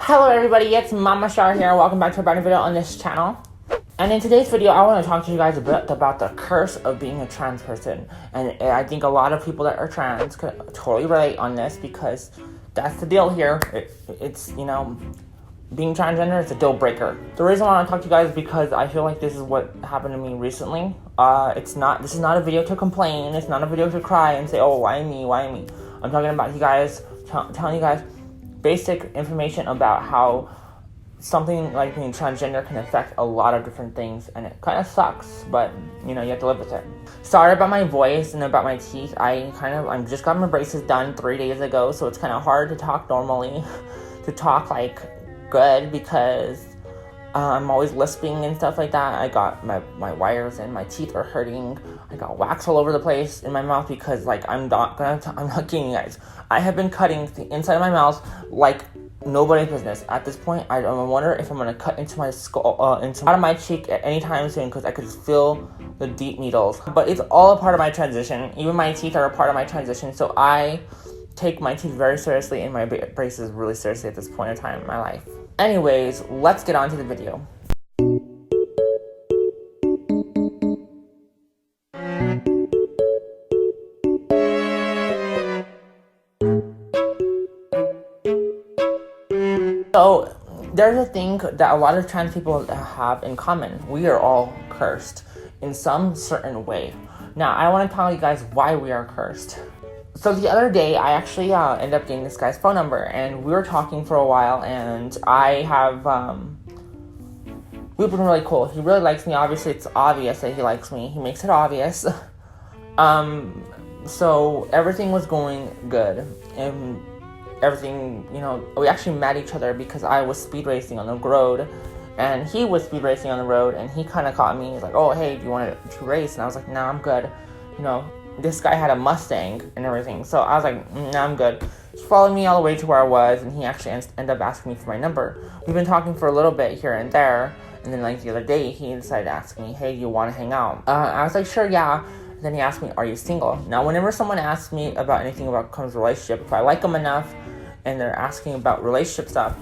Hello everybody, it's Mama Shar here. Welcome back to a brand new video on this channel. And in today's video, I want to talk to you guys a bit about the curse of being a trans person. And I think a lot of people that are trans could totally relate on this because that's the deal here. It's being transgender is a deal breaker. The reason why I want to talk to you guys is because I feel like this is what happened to me recently. This is not a video to complain. It's not a video to cry and say, oh, why me? I'm talking about you guys, telling you guys basic information about how something like being transgender can affect a lot of different things, and it kind of sucks, but you have to live with it. Sorry about my voice and about my teeth. I just got my braces done 3 days ago, so it's kind of hard to talk normally, to talk like good, because I'm always lisping and stuff like that. I got my wires and my teeth are hurting. I got wax all over the place in my mouth because I'm not kidding you guys. I have been cutting the inside of my mouth like nobody's business. At this point, I wonder if I'm gonna cut into my skull, out of my cheek at any time soon, because I could feel the deep needles. But it's all a part of my transition. Even my teeth are a part of my transition. So I take my teeth very seriously and my braces really seriously at this point in time in my life. Anyways, let's get on to the video. So, there's a thing that a lot of trans people have in common. We are all cursed in some certain way. Now, I want to tell you guys why we are cursed. So the other day, I actually ended up getting this guy's phone number, and we were talking for a while, and we've been really cool. He really likes me. Obviously, it's obvious that he likes me. He makes it obvious. So everything was going good, and everything, we actually met each other because I was speed racing on the road, and he was speed racing on the road, and he kind of caught me. He's like, oh, hey, do you want to race? And I was like, nah, I'm good. This guy had a Mustang and everything, so I was like, nah, I'm good. He followed me all the way to where I was, and he actually ended up asking me for my number. We've been talking for a little bit here and there, and then the other day, he decided to ask me, hey, do you want to hang out? I was like, sure, yeah. Then he asked me, are you single? Now, whenever someone asks me about anything about comes to relationship, if I like them enough and they're asking about relationship stuff,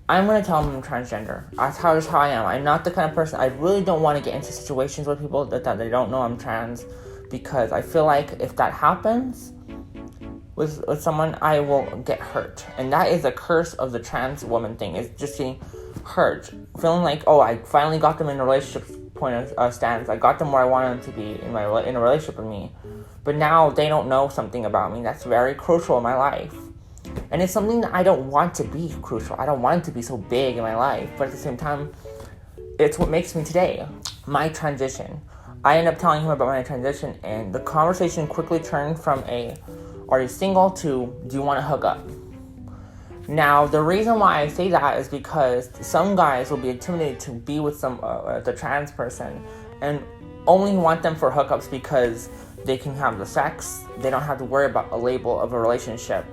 I'm going to tell them I'm transgender. That's how I am. I'm not the kind of person, I really don't want to get into situations with people that they don't know I'm trans, because I feel like if that happens with someone, I will get hurt. And that is a curse of the trans woman thing, is just getting hurt. Feeling like, oh, I finally got them in a relationship point of stance. I got them where I wanted them to be in a relationship with me. But now they don't know something about me that's very crucial in my life. And it's something that I don't want to be crucial. I don't want it to be so big in my life. But at the same time, it's what makes me today. My transition. I ended up telling him about my transition, and the conversation quickly turned from are you single to, do you want to hook up? Now, the reason why I say that is because some guys will be intimidated to be with the trans person and only want them for hookups because they can have the sex. They don't have to worry about a label of a relationship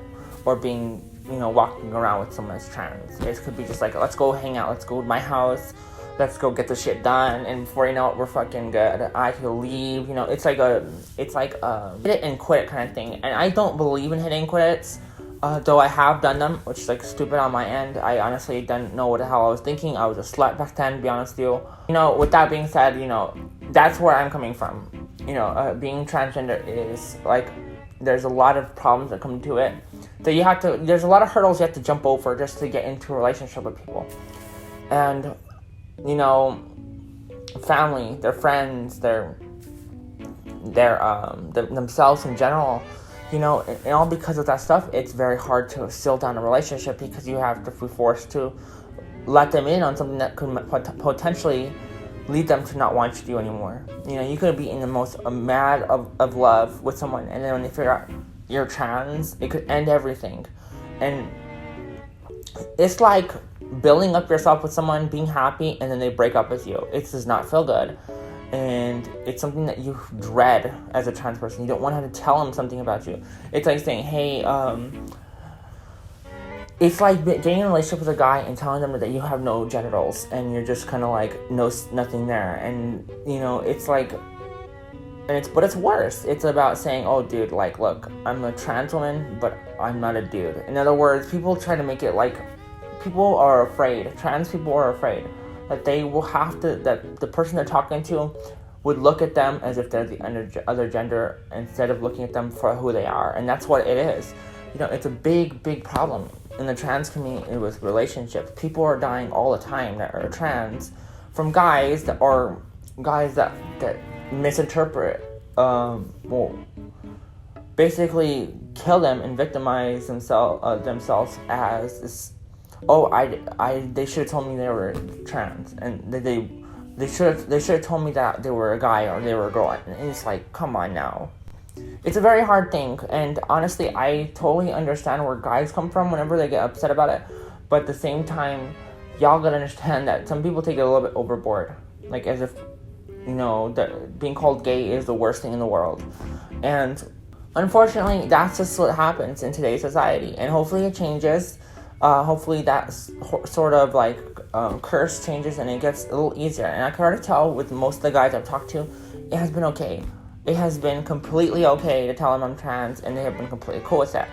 or being, walking around with someone that's trans. It could be just like, let's go hang out, let's go to my house, let's go get the shit done, and before you know it, we're fucking good. I can leave, it's like a hit it and quit it kind of thing. And I don't believe in hitting quits, though I have done them, which is stupid on my end. I honestly didn't know what the hell I was thinking. I was a slut back then, to be honest with you. With that being said, that's where I'm coming from. Being transgender is there's a lot of problems that come to it. That there's a lot of hurdles you have to jump over just to get into a relationship with people. And family, their friends, their themselves in general, and all because of that stuff, it's very hard to seal down a relationship because you have to be forced to let them in on something that could potentially lead them to not want you anymore. You could be in the most mad of love with someone, and then when they figure out you're trans, it could end everything. And it's like building up yourself with someone, being happy, and then they break up with you. It does not feel good. And it's something that you dread as a trans person. You don't want to have to tell them something about you. It's like saying, hey, it's like getting in a relationship with a guy and telling them that you have no genitals and you're just kind of nothing there. And, it's like, but it's worse. It's about saying, oh, dude, look, I'm a trans woman, but I'm not a dude. In other words, people try to make it people are afraid, trans people are afraid that they will have to, that the person they're talking to would look at them as if they're the other gender instead of looking at them for who they are. And that's what it is. You know, it's a big problem in the trans community with relationships. People are dying all the time that are trans from guys that misinterpret, basically kill them and victimize themselves as this. Oh, they should have told me they were trans, and they should have told me that they were a guy or they were a girl. And it's like, come on now. It's a very hard thing, and honestly, I totally understand where guys come from whenever they get upset about it. But at the same time, y'all gotta understand that some people take it a little bit overboard, like as if, you know, that being called gay is the worst thing in the world. And unfortunately, that's just what happens in today's society, and hopefully it changes. Hopefully that sort of like curse changes and it gets a little easier. And I can already tell with most of the guys I've talked to, it has been okay. It has been completely okay to tell them I'm trans, and they have been completely cool with that.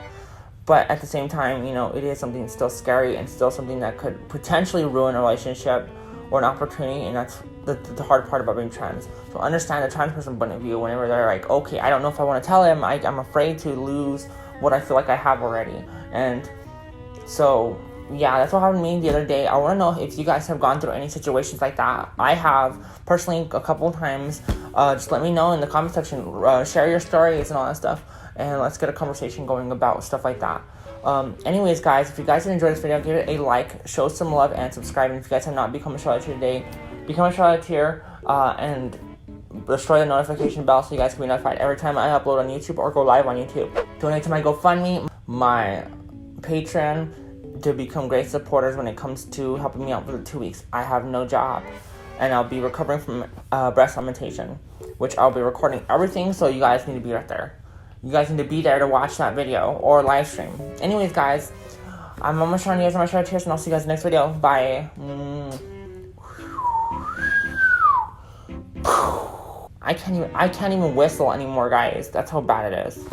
But at the same time, you know, it is something still scary and still something that could potentially ruin a relationship or an opportunity, and that's the hard part about being trans. So understand the trans person point of view whenever they're like, okay, I don't know if I want to tell him, I'm afraid to lose what I feel like I have already. And so, yeah, that's what happened to me the other day. I want to know if you guys have gone through any situations like that. I have, personally, a couple of times. Just let me know in the comment section. Share your stories and all that stuff. And let's get a conversation going about stuff like that. Anyways, guys, if you guys did enjoy this video, give it a like, show some love, and subscribe. And if you guys have not become a Charlotte Tier today, become a Charlotte Tier, and destroy the notification bell so you guys can be notified every time I upload on YouTube or go live on YouTube. Donate to my GoFundMe, my Patreon, to become great supporters when it comes to helping me out for the 2 weeks. I have no job, and I'll be recovering from breast augmentation, which I'll be recording everything, so you guys need to be right there. You guys need to be there to watch that video or live stream. Anyways, guys, I'm almost trying to use my Charlotte Tiers, and I'll see you guys in the next video. Bye. I can't even whistle anymore, guys. That's how bad it is.